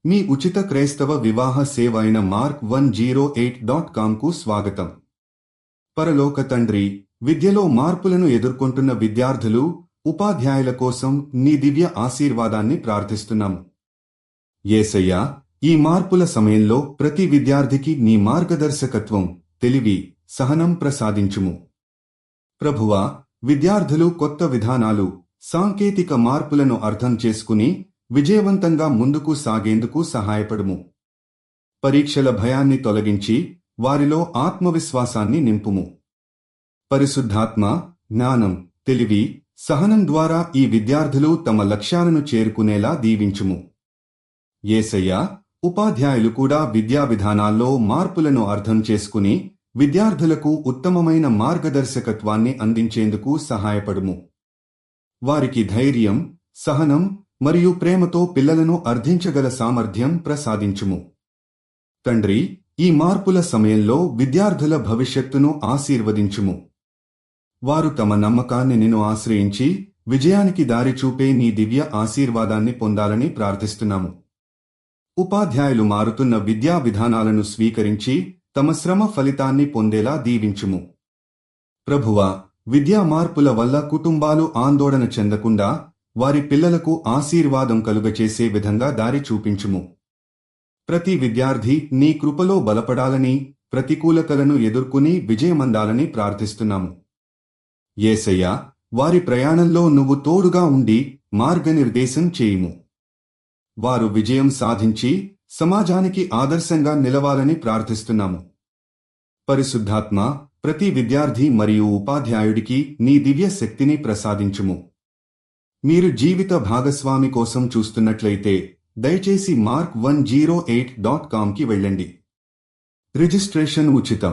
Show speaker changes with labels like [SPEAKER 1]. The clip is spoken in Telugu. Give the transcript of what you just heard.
[SPEAKER 1] మీ ఉచిత క్రైస్తవ వివాహ సేవ అయిన mark108.comకు స్వాగతం. పరలోక తండ్రి, విద్యలో మార్పులను ఎదుర్కొంటున్న విద్యార్థులు, ఉపాధ్యాయుల కోసం నీ దివ్య ఆశీర్వాదాన్ని ప్రార్థిస్తున్నాము. యేసయ్యా, ఈ మార్పుల సమయంలో ప్రతి విద్యార్థికి నీ మార్గదర్శకత్వం, తెలివి, సహనం ప్రసాదించుము. ప్రభువా, విద్యార్థులు కొత్త విధానాలు, సాంకేతిక మార్పులను అర్థం చేసుకుని విజయవంతంగా ముందుకు సాగేందుకు సహాయపడుము. పరీక్షల భయాన్ని తొలగించి వారిలో ఆత్మవిశ్వాసాన్ని నింపుము. పరిశుద్ధాత్మ, జ్ఞానం, తెలివి, సహనం ద్వారా ఈ విద్యార్థులు తమ లక్ష్యాలను చేరుకునేలా దీవించుము. యేసయ్యా, ఉపాధ్యాయులు కూడా విద్యా విధానాల్లో మార్పులను అర్థం చేసుకుని విద్యార్థులకు ఉత్తమమైన మార్గదర్శకత్వాన్ని అందించేందుకు సహాయపడుము. వారికి ధైర్యం, సహనం మరియు ప్రేమతో పిల్లలను అర్థించగల సామర్థ్యం ప్రసాదించుము. తండ్రి, ఈ మార్పుల సమయంలో విద్యార్థుల భవిష్యత్తును ఆశీర్వదించుము. వారు తమ నమ్మకాన్ని నిన్ను ఆశ్రయించి విజయానికి దారి చూపే నీ దివ్య ఆశీర్వాదాన్ని పొందాలని ప్రార్థిస్తున్నాము. ఉపాధ్యాయులు మారుతున్న విద్యా విధానాలను స్వీకరించి తమ శ్రమ ఫలితాన్ని పొందేలా దీవించుము. ప్రభువా, విద్యా మార్పుల వల్ల కుటుంబాలు ఆందోళన చెందకుండా వారి పిల్లలకు ఆశీర్వాదం కలుగచేసే విధంగా దారి చూపించుము. ప్రతి విద్యార్థి నీ కృపలో బలపడాలని, ప్రతికూలతలను ఎదుర్కొని విజయమందాలని ప్రార్థిస్తున్నాము. యేసయ్యా, వారి ప్రయాణంలో నువ్వు తోడుగా ఉండి మార్గనిర్దేశం చేయుము. వారు విజయం సాధించి సమాజానికి ఆదర్శంగా నిలవాలని ప్రార్థిస్తున్నాము. పరిశుద్ధాత్మ, ప్రతి విద్యార్థి మరియు ఉపాధ్యాయుడికి నీ దివ్య శక్తిని ప్రసాదించుము. మీరు జీవిత భాగస్వామి కోసం చూస్తున్నట్లయితే దయచేసి mark108.comకి వెళ్ళండి. రిజిస్ట్రేషన్ ఉచితం.